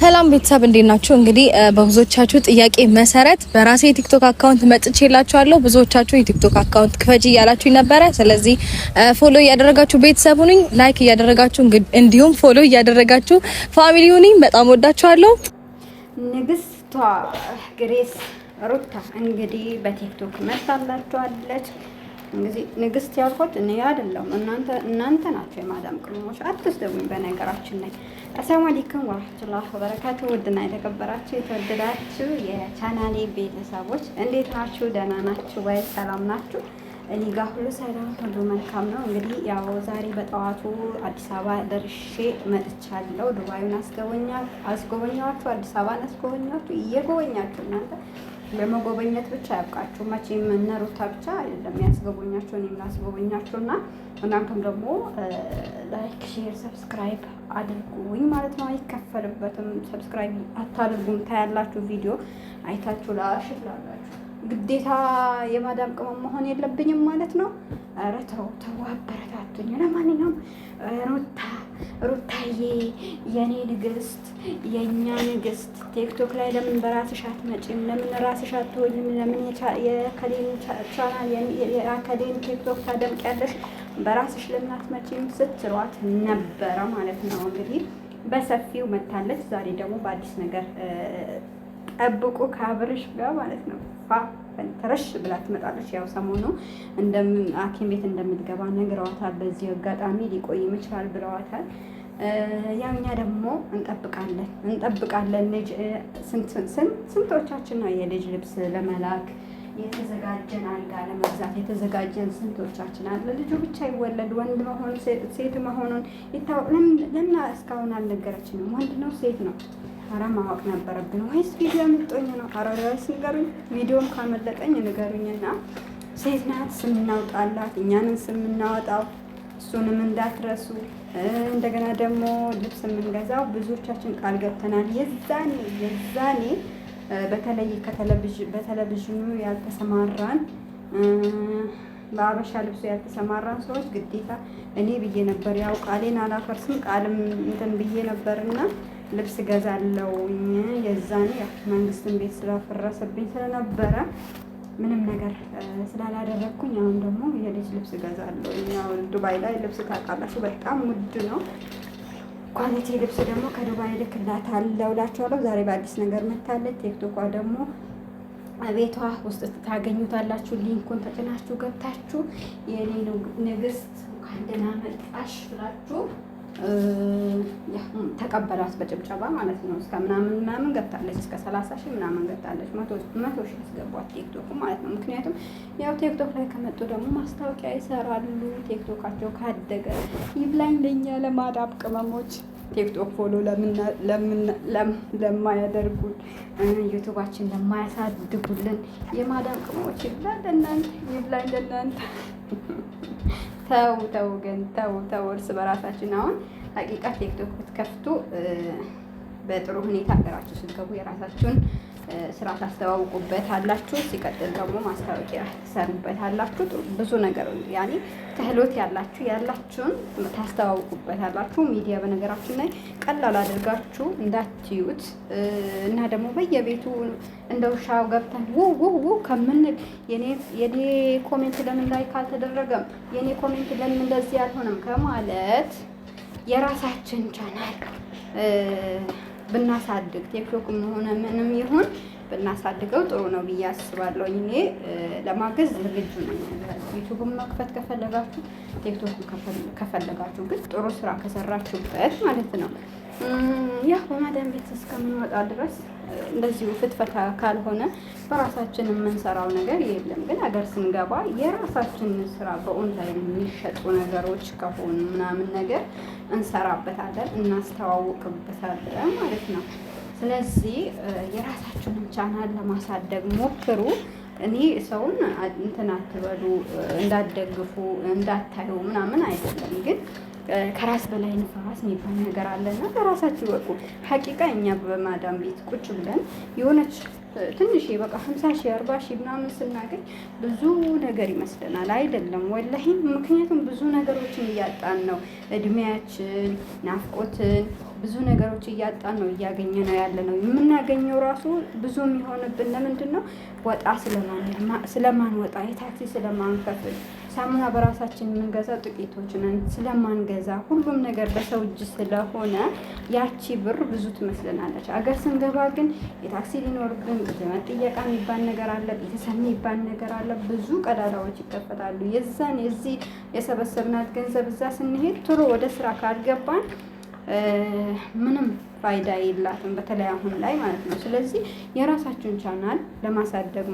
ሰላም ቤተሰብ እንዴት ናችሁ? እንግዲህ በብዙዎቻችሁ ጥያቄ መሰረት በራሴ የቲክቶክ አካውንት መጥቼላችኋለሁ። ብዙዎቻችሁ የቲክቶክ አካውንት ክፈጂ እያላችሁ ነበረ። ስለዚህ ፎሎ እያደረጋችሁ ቤተሰብ ሁኑኝ፣ ላይክ እያደረጋችሁ እንዲሁም ፎሎ እያደረጋችሁ ፋሚሊ ሁኑኝ። በጣም ወዳችኋለሁ። ንግስቷ ግሬስ ሩታ እንግዲህ በቲክቶክ መጣላችኋለች። እንግዲህ ንግስት ያልኩት እኔ አይደለም እናንተ ናቸው የማዳም ቅመሞች። አትስደቡኝ። በነገራችን ላይ አሰላሙ አለይኩም ወራህመቱላሂ ወበረካቱ። ውድና የተከበራችሁ የተወደዳችሁ የቻናሌ ቤተሰቦች እንዴት ናችሁ? ደህና ናችሁ ወይ? ሰላም ናችሁ? እኔ ጋር ሁሉ ሰላም፣ ሁሉ መልካም ነው። እንግዲህ ያው ዛሬ በጠዋቱ አዲስ አበባ ደርሼ መጥቻለሁ። ዱባዩን አስጎበኛችሁ፣ አዲስ አበባን አስጎበኛችሁ። እየጎበኛችሁ እናንተ ለመጎበኘት ብቻ ያብቃችሁ። መቼም እነ ሩታ ብቻ አይደለም ያስጎበኛችሁ፣ እኔም ላስጎበኛችሁ እና እናንተም ደግሞ ላይክ፣ ሼር፣ ሰብስክራይብ አድርጉኝ ማለት ነው። አይከፈልበትም። ሰብስክራይብ አታድርጉም። ታያላችሁ ቪዲዮ አይታችሁ ላላችሁ ግዴታ የማዳም ቅመም መሆን የለብኝም ማለት ነው። ኧረ ተው አበረታቱኝ። ለማንኛውም ሩታዬ የኔ ንግስት፣ የኛ ንግስት ቲክቶክ ላይ ለምን በራስሽ አትመጪም? ለምን ራስሽ አትሆኝም? ለምን የከሌን ቻናል የከሌን ቲክቶክ ታደምቂያለሽ? በራስሽ ለምን አትመጪም ስትሏት ነበረ ማለት ነው። እንግዲህ በሰፊው መታለች። ዛሬ ደግሞ በአዲስ ነገር ጠብቁ ከአብርሽ ጋር ማለት ነው። ተረሽ ብላ ትመጣለች። ያው ሰሞኑ ሐኪም ቤት እንደምትገባ ነግረዋታል። በዚህ አጋጣሚ ሊቆይም ይችላል ብለዋታል። ያው እኛ ደግሞ እንጠብቃለን። ልጅ ስንቶቻችን ነው የልጅ ልብስ ለመላክ የተዘጋጀን፣ አልጋ ለመግዛት የተዘጋጀን ስንቶቻችን አለ። ልጁ ብቻ ይወለድ ወንድ መሆኑን ሴት መሆኑን ይታወቅ። ለምን እስካሁን አልነገረችንም? ወንድ ነው ሴት ነው? ኧረ ማወቅ ነበረብን። ወይስ ቪዲዮ አመልጦኝ ነው? ኧረ ወይስ ንገሩኝ። ቪዲዮም ካመለጠኝ ንገሩኝና ሴት ናት ስም እናውጣላት። እኛንን ስም እናወጣው፣ እሱንም እንዳትረሱ። እንደገና ደግሞ ልብስ የምንገዛው ብዙዎቻችን ቃል ገብተናል። የዛኔ በተለይ በቴሌቪዥኑ ያልተሰማራን በአበሻ ልብሱ ያልተሰማራን ሰዎች ግዴታ እኔ ብዬ ነበር። ያው ቃሌን አላፈርስም ቃልም እንትን ብዬ ነበርና ልብስ ገዛለው። የዛኔ መንግስትን ቤት ስላፈረሰብኝ ስለነበረ ምንም ነገር ስላላደረግኩኝ አሁን ደግሞ የልጅ ልብስ ገዛለው። ያው ዱባይ ላይ ልብስ ታውቃላችሁ በጣም ውድ ነው። ኳሊቲ ልብስ ደግሞ ከዱባይ ልክላታለሁ እላችኋለሁ። ዛሬ በአዲስ ነገር መታለች። ቲክቶኳ ደግሞ ቤቷ ውስጥ ታገኙታላችሁ። ሊንኩን ተጭናችሁ ገብታችሁ የኔ ንግስት እንኳን ደህና መጣሽ ብላችሁ ተቀበሏት በጭብጨባ ማለት ነው። እስከ ምናምን ገብታለች። እስከ 30 ሺህ ምናምን ገብታለች። 100 ሺህ አስገቧት ቲክቶክ ማለት ነው። ምክንያቱም ያው ቲክቶክ ላይ ከመጡ ደግሞ ማስታወቂያ ይሰራሉ። ቲክቶካቸው ካደገ ይብላኝ ለኛ ለማዳም ቅመሞች ቲክቶክ ፎሎ ለማያደርጉን ዩቲዩባችን ለማያሳድጉልን የማዳም ቅመሞች ይብላኝ ለእናንተ። ተው ግን ተው እርስ በራሳችን አሁን ሀቂቃ ቲክቶክ ብትከፍቱ በጥሩ ሁኔታ ሀገራችሁ ስትገቡ የራሳችሁን ስራ ታስተዋውቁበት አላችሁ። ሲቀጥል ደግሞ ማስታወቂያ ትሰሩበት አላችሁ። ብዙ ነገር ያኔ ክህሎት ያላችሁን ታስተዋውቁበት አላችሁ። ሚዲያ በነገራችን ላይ ቀላል አድርጋችሁ እንዳትዩት እና ደግሞ በየቤቱ እንደ ውሻው ገብተን ውው ከምንል የኔ ኮሜንት ለምን ላይ ካልተደረገም የኔ ኮሜንት ለምን እንደዚህ አልሆነም ከማለት የራሳችን ቻናል ብናሳድግ ቲክቶክም ሆነ ምንም ይሁን ብናሳድገው ጥሩ ነው ብዬ አስባለሁ። እኔ ለማገዝ ዝግጁ ነኝ። ዩቲዩብም መክፈት ከፈለጋችሁ ቲክቶክም ከፈለጋችሁ ግን ጥሩ ስራ ከሰራችሁበት ማለት ነው። ያው በማዳም ቤት እስከምንወጣ ድረስ እንደዚሁ ፍትፈታ ካልሆነ በራሳችን የምንሰራው ነገር የለም። ግን ሀገር ስንገባ የራሳችን ስራ በኦንላይን የሚሸጡ ነገሮች ከሆኑ ምናምን ነገር እንሰራበታለን፣ እናስተዋውቅበታለን ማለት ነው። ስለዚህ የራሳችንን ቻናል ለማሳደግ ሞክሩ። እኔ ሰውን እንትን አትበሉ፣ እንዳትደግፉ፣ እንዳታዩ ምናምን አይደለም ግን ከራስ በላይ ንፋስ የሚባል ነገር አለና ከራሳችሁ ወቁ። ሀቂቃ እኛ በማዳም ቤት ቁጭ ብለን የሆነች ትንሽ በቃ 50 ሺህ 40 ሺህ ምናምን ስናገኝ ብዙ ነገር ይመስለናል። አይደለም ወላሂ። ምክንያቱም ብዙ ነገሮችን እያጣን ነው። እድሜያችን፣ ናፍቆትን፣ ብዙ ነገሮች እያጣን ነው እያገኘ ነው ያለ ነው። የምናገኘው ራሱ ብዙ የሚሆንብን ለምንድን ነው? ወጣ ስለማንወጣ፣ የታክሲ ስለማንከፍል፣ ሳሙና በራሳችን የምንገዛ ጥቂቶች ነን ስለማንገዛ፣ ሁሉም ነገር በሰው እጅ ስለሆነ ያቺ ብር ብዙ ትመስለናለች። አገር ስንገባ ግን የታክሲ ሊኖርብን፣ ዘመድ ጥየቃ የሚባል ነገር አለ፣ ቤተሰብ የሚባል ነገር አለ። ብዙ ቀዳዳዎች ይከፈታሉ። የዛን የዚህ የሰበሰብናት ገንዘብ እዛ ስንሄድ ቶሎ ወደ ስራ ካልገባን ምንም ፋይዳ የላትም። በተለይ አሁን ላይ ማለት ነው። ስለዚህ የራሳችሁን ቻናል ለማሳደግ